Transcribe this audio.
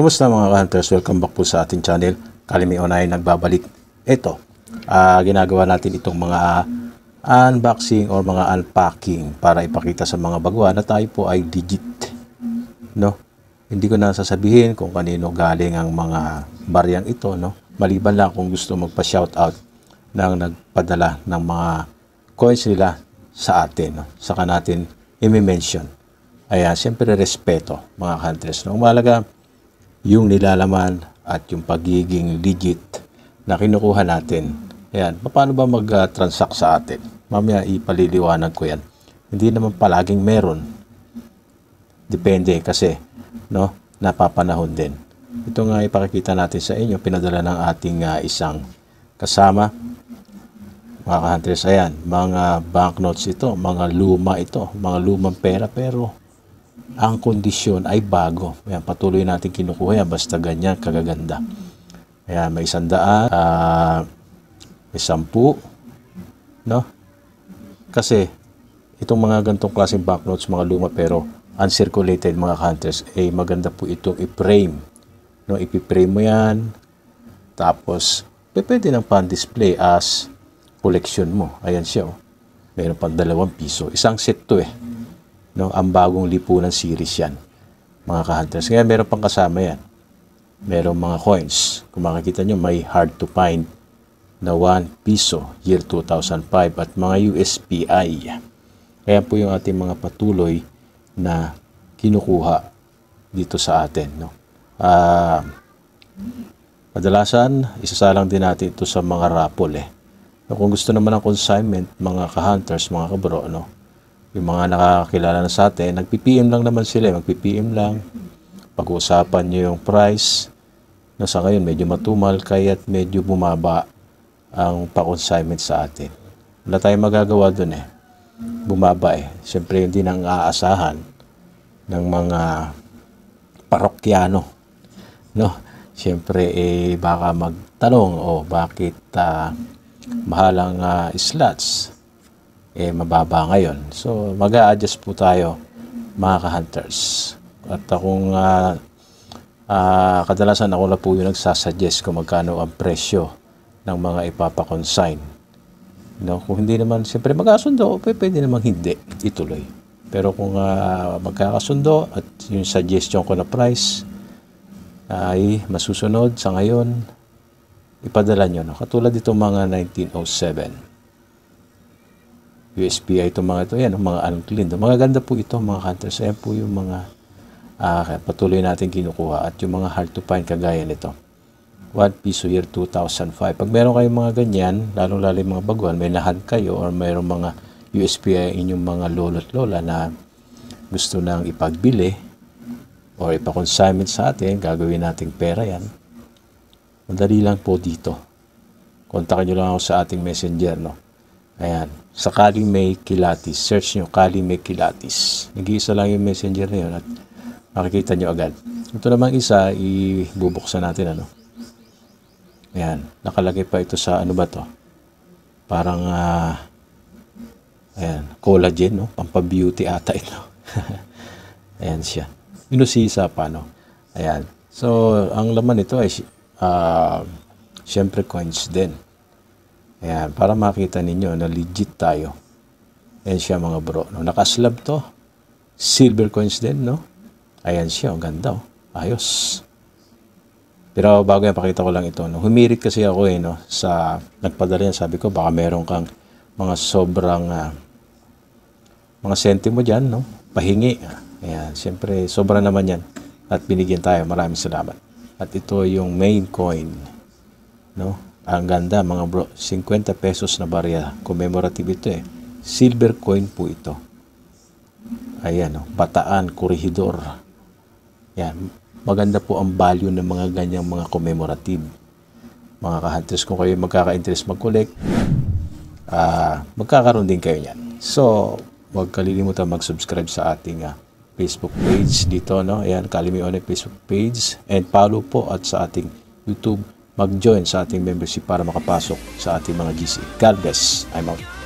Kumusta mga hunters? Welcome back po sa ating channel. Kalimi Onay nagbabalik. Ito, ginagawa natin itong mga unboxing or mga unpacking para ipakita sa mga baguhan na tayo po ay legit. No? Hindi ko na sasabihin kung kanino galing ang mga baryang ito. No? Maliban lang kung gusto magpa-shoutout ng nagpadala ng mga coins nila sa atin. No? Saka natin i-mention. Ayan, siyempre respeto mga hunters. No? Mahalaga yung nilalaman at yung pagiging legit na kinukuha natin. Ayan, paano ba mag-transact sa atin? Mamaya ipaliliwanag ko yan. Hindi naman palaging meron. Depende kasi, no, napapanahon din. Ito nga ipakikita natin sa inyo, pinadala ng ating isang kasama. Mga ka-hunters, ayan, mga banknotes ito, mga luma ito, mga lumang pera, pero ang kondisyon ay bago. Ayan, patuloy natin kinukuha yan, basta ganyan, kagaganda. Ayan, may 100, may 10, no? Kasi, itong mga ganitong klaseng banknotes, mga luma pero uncirculated mga hunters, eh maganda po itong i-frame. No, ipi-frame mo yan, tapos, pwede nang pan-display as collection mo. Ayan siya, oh. Meron pang 2 piso. Isang set to, eh. No, ang bagong lipunan series yan, mga ka-hunters. Ngayon, meron pang kasama yan. Merong mga coins. Kung makikita nyo, may hard to find na 1 piso, year 2005, at mga USPI. Kaya po yung ating mga patuloy na kinukuha dito sa atin. No? Kadalasan, isasalang din natin ito sa mga raffle. Kung gusto naman ng consignment, mga ka-hunters, mga kabro, no? Yung mga nakakilala na sa atin, nagpi-PM lang naman sila. Magpi-PM lang. Pag-uusapan nyo yung price. Na sa ngayon, medyo matumal, kaya't medyo bumaba ang pa-consignment sa atin. Wala tayong magagawa dun eh. Bumaba eh. Siyempre, hindi nang aasahan ng mga parokyano. No? Siyempre, eh, baka magtanong, bakit mahalang slots? Eh mababa ngayon. So mag-a-adjust po tayo mga ka-hunters. At kung kadalasan ako na po yung nagsasuggest kung magkano ang presyo ng mga ipapakonsign. No, kung hindi naman, siyempre magkakasundo, pwede namang hindi ituloy. Pero kung magkakasundo at yung suggestion ko na price ay masusunod sa ngayon, ipadala nyo. No? Katulad itong mga 1907. USPI itong mga ito, yan, mga unclean. Mga ganda po ito, mga hunters. Ayan po yung mga patuloy natin kinukuha. At yung mga hard to find kagaya nito. 1 piso year 2005. Pag meron kayong mga ganyan, lalo-lalo yung mga baguhan, may lahat kayo or mayroong mga USPI inyong mga lolo't lola na gusto nang ipagbili or ipa-consignment sa atin, gagawin nating pera yan. Madali lang po dito. Kontakin nyo lang ako sa ating messenger, no? Ayan. Sakaling may kilatis. Search nyo, Kali may kilatis. Nag-iisa lang yung messenger na yun at makikita nyo agad. Ito namang isa, ibubuksan natin, ano. Ayan. Nakalagay pa ito sa, ano ba to? Parang, ayan, collagen, no? Pampabeauty ata ito. Ayan siya. Minusisa pa, no? Ayan. So, ang laman nito ay, syempre coins din. Ayan, para makita ninyo na legit tayo. Ayan siya mga bro. No? Nakaslab to. Silver coins din, no? Ayan siya, ang ganda, oh. Ayos. Pero bago yan, pakita ko lang ito. No? Humirit kasi ako no? Sa nagpadala yan. Sabi ko, baka meron kang mga sobrang mga sentimo dyan, no? Pahingi. Ayan, siyempre, sobra naman yan. At binigyan tayo. Maraming salamat. At ito yung main coin, no? Ang ganda mga bro, 50 pesos na barya. Commemorative ito eh. Silver coin po ito. Ayan, oh, Bataan, Corregidor. Yan. Maganda po ang value ng mga ganyang mga commemorative. Mga ka-hunters, kung kayo magkaka-interest mag-collect, magkakaroon din kayo niyan. So, huwag kalilimutan mag-subscribe sa ating Facebook page dito, no? Ayan, Kalimi Onay Facebook page. And follow po at sa ating YouTube, mag-join sa ating membership para makapasok sa ating mga GC. God bless. I'm out.